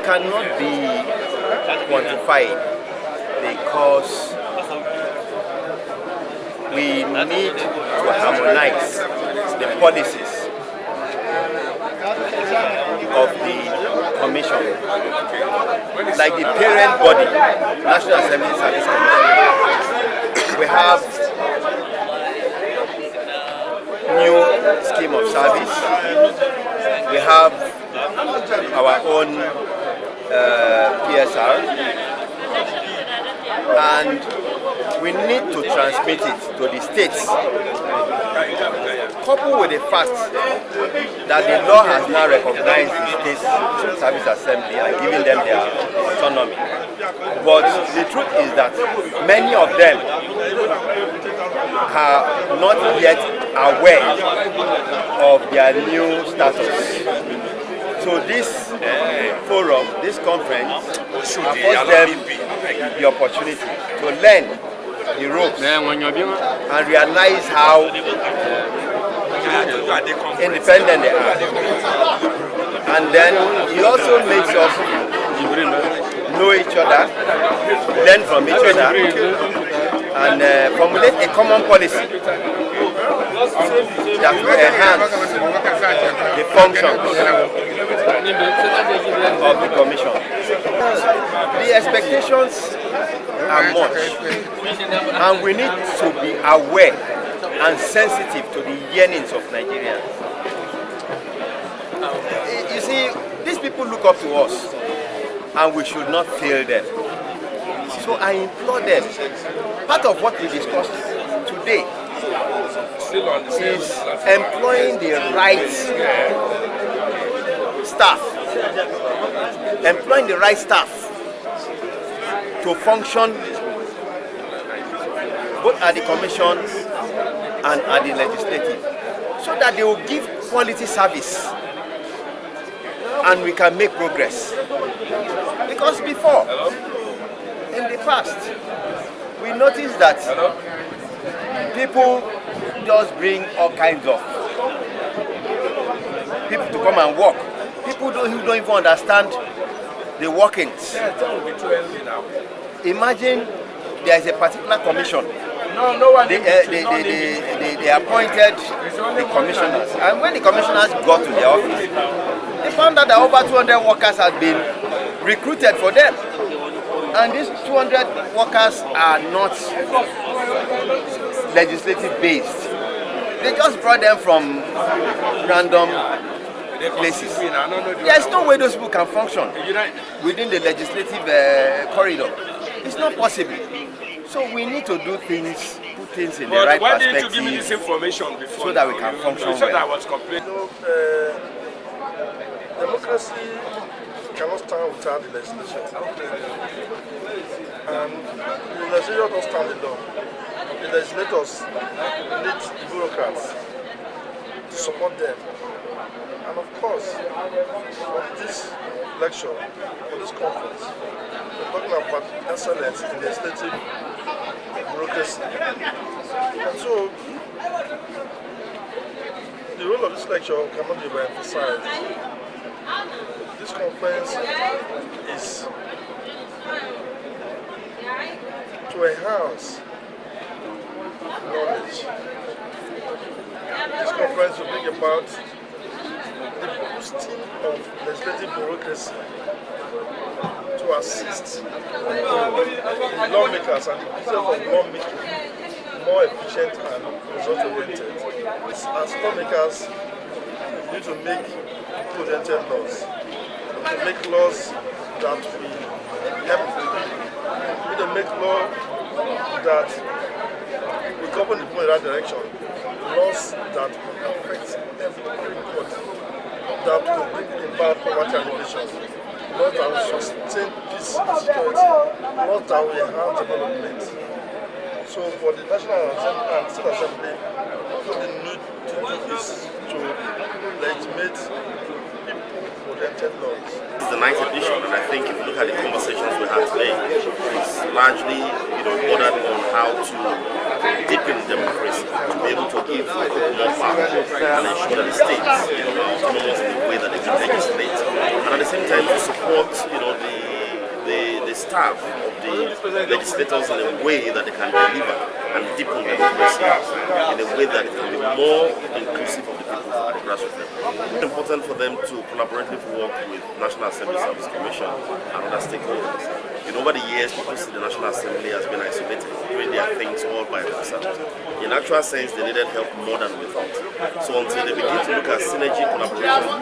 cannot be quantified because we need to harmonize the policies of the commission, like the parent body, National Assembly Service Commission. We have new scheme of service. We have our own PSR, and we need to transmit it to the states, coupled with the fact that the law has now recognized the State Service Assembly and given them their autonomy. But the truth is that many of them are not yet aware of their new status. So this forum, this conference, affords them the opportunity to learn the ropes and realize how independent they are. And then it also makes us know each other, learn from each other, and formulate a common policy that will enhance the functions of the commission. The expectations are much, and we need to be aware and sensitive to the yearnings of Nigerians. You see, these people look up to us, and we should not fail them. So I implore them, part of what we discussed today is employing the right staff, to function both at the commission and at the legislative, so that they will give quality service and we can make progress. Because before, in the past, we noticed that people just bring all kinds of people to come and work. People who don't even understand the workings. Imagine there is a particular commission. They appointed the commissioners, and when the commissioners got to their office, they found out that over 200 workers had been recruited for them, and these 200 workers are not legislative based. They just brought them from random places. There's no way those people can function within the legislative corridor. It's not possible. So we need to do things, put things in the right perspective. Why didn't you give me this information before? So that we can function well. I was complaining. Democracy cannot stand without the legislation. And the legislature don't stand alone. The legislators need the bureaucrats to support them. And of course, for this lecture, for this conference, we're talking about excellence in legislative bureaucracy. And so, the role of this lecture cannot be emphasized. This conference is to enhance knowledge. This conference will bring about the boosting of legislative bureaucracy to assist lawmakers and the business of lawmaking more efficient and result-oriented. As lawmakers, we need to make good-oriented laws. To make laws that will help people. We need to make law that will govern the people in that direction. Laws that will affect everybody. That will bring about poverty alleviation. Laws that will sustain peace and security. Laws that will enhance development. So for the National Assembly and State Assembly, what they need to do is to legitimate people-oriented laws. This is the 9th edition, and I think if you look at the conversations we had today, it's largely bordered on how to deepen democracy, to be able to give more power and ensure that the states autonomous in the way that they can legislate, and at the same time to support serve of the legislators in a way that they can deliver and deepen democracy in a way that it can be more inclusive of the people at the grassroots level. It's important for them to collaboratively work with National Assembly Service Commission and other stakeholders. Over the years, people see the National Assembly has been isolated, doing their things all by themselves. In actual sense, they needed help more than we thought. So until they begin to look at synergy collaboration,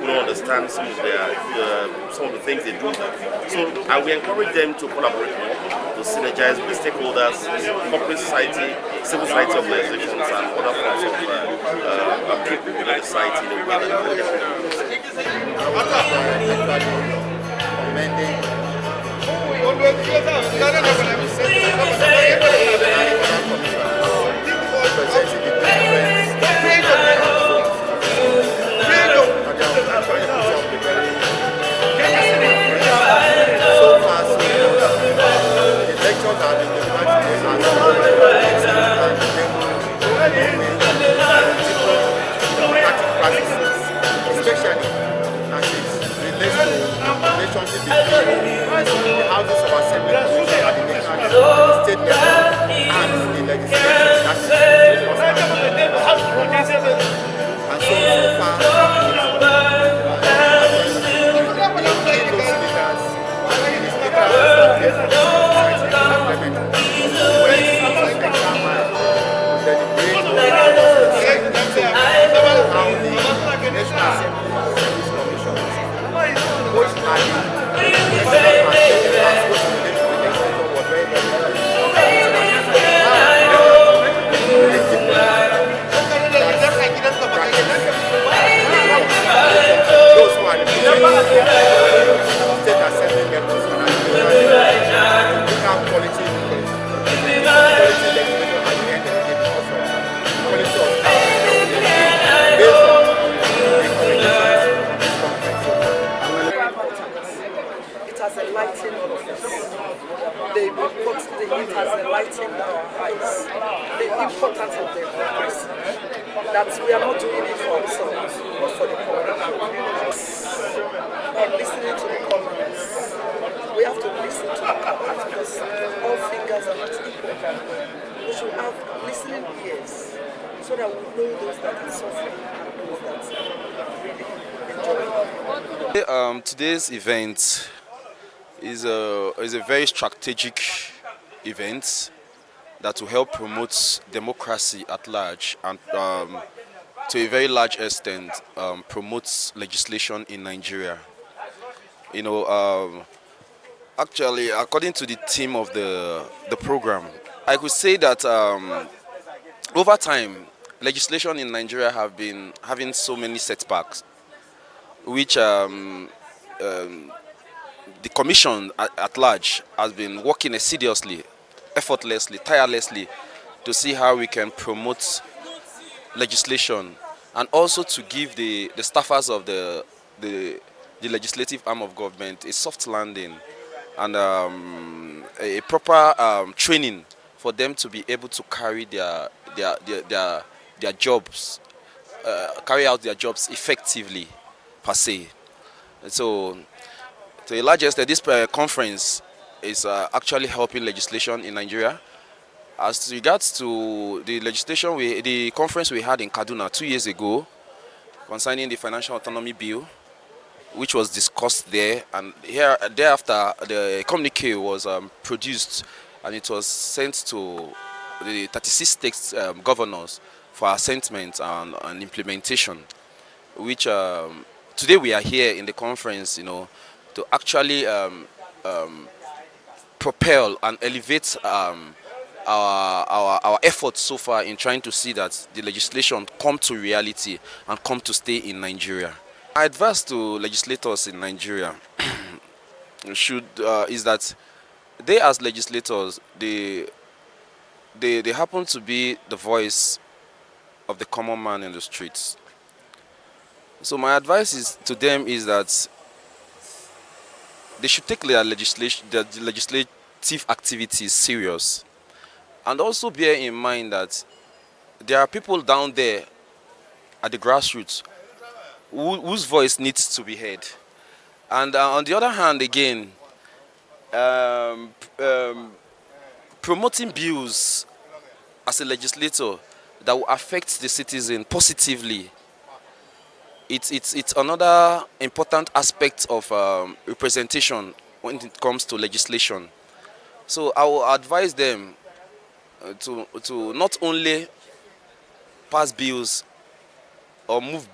we don't understand some of the things they do. So we encourage them to collaborate more, to synergize with stakeholders, corporate society, civil society organizations, and other forms of people within the society in a way that they that we are not doing it for ourselves, but for the public. Listening to the comments, we have to listen to the comments because all fingers are not equal. We should have listening ears so that we know those that are suffering and those that really enjoy. Today's event is a very strategic event that will help promote democracy at large and to a very large extent promotes legislation in Nigeria. Actually, according to the theme of the program, I could say that over time, legislation in Nigeria have been having so many setbacks, which the Commission at large has been working assiduously, effortlessly, tirelessly to see how we can promote legislation and also to give the staffers of the legislative arm of government a soft landing and a proper training for them to be able to carry their jobs, carry out their jobs effectively per se. And so, to a large extent, this conference is actually helping legislation in Nigeria. As regards to the legislation, the conference we had in Kaduna 2 years ago concerning the Financial Autonomy Bill, which was discussed there, and thereafter the communique was produced and it was sent to the 36 state governors for assentment and implementation, which today we are here in the conference, to actually propel and elevate our efforts so far in trying to see that the legislation come to reality and come to stay in Nigeria. My advice to legislators in Nigeria is that they, as legislators, they happen to be the voice of the common man in the streets. So my advice to them is that they should take their legislative activities serious, and also bear in mind that there are people down there at the grassroots whose voice needs to be heard. And on the other hand, again, promoting bills as a legislator that will affect the citizen positively. It's another important aspect of representation when it comes to legislation. So I will advise them to not only pass bills or move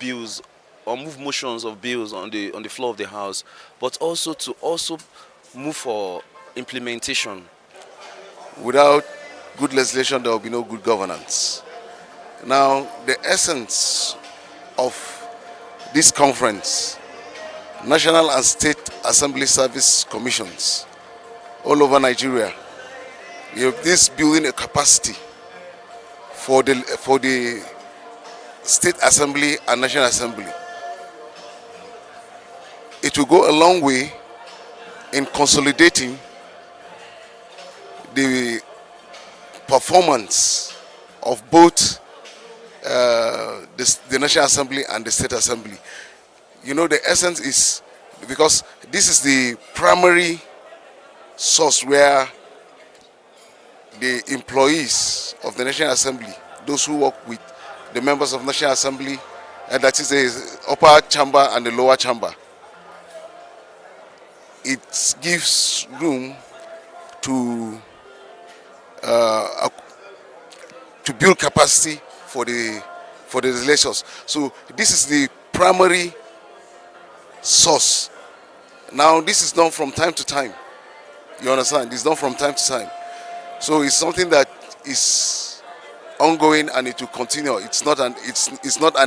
motions of bills on the floor of the house, but also to move for implementation. Without good legislation, there will be no good governance. Now, the essence of this conference, National and State Assembly Service Commissions all over Nigeria, this building a capacity for the State Assembly and National Assembly. It will go a long way in consolidating the performance of both the National Assembly and the State Assembly. The essence is because this is the primary source where the employees of the National Assembly, those who work with the members of the National Assembly, and that is the upper chamber and the lower chamber, it gives room to build capacity for the legislators. So this is the primary source. Now this is done from time to time. You understand? It's done from time to time. So it's something that is ongoing and it will continue. It's not an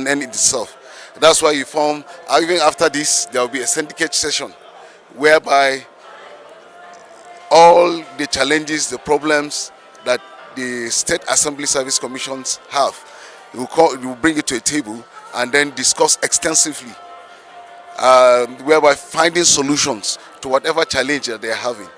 end in itself. That's why you form. Even after this, there will be a syndicate session, whereby all the challenges, the problems that the State Assembly Service Commissions have, we will bring it to a table and then discuss extensively, whereby finding solutions to whatever challenge that they are having.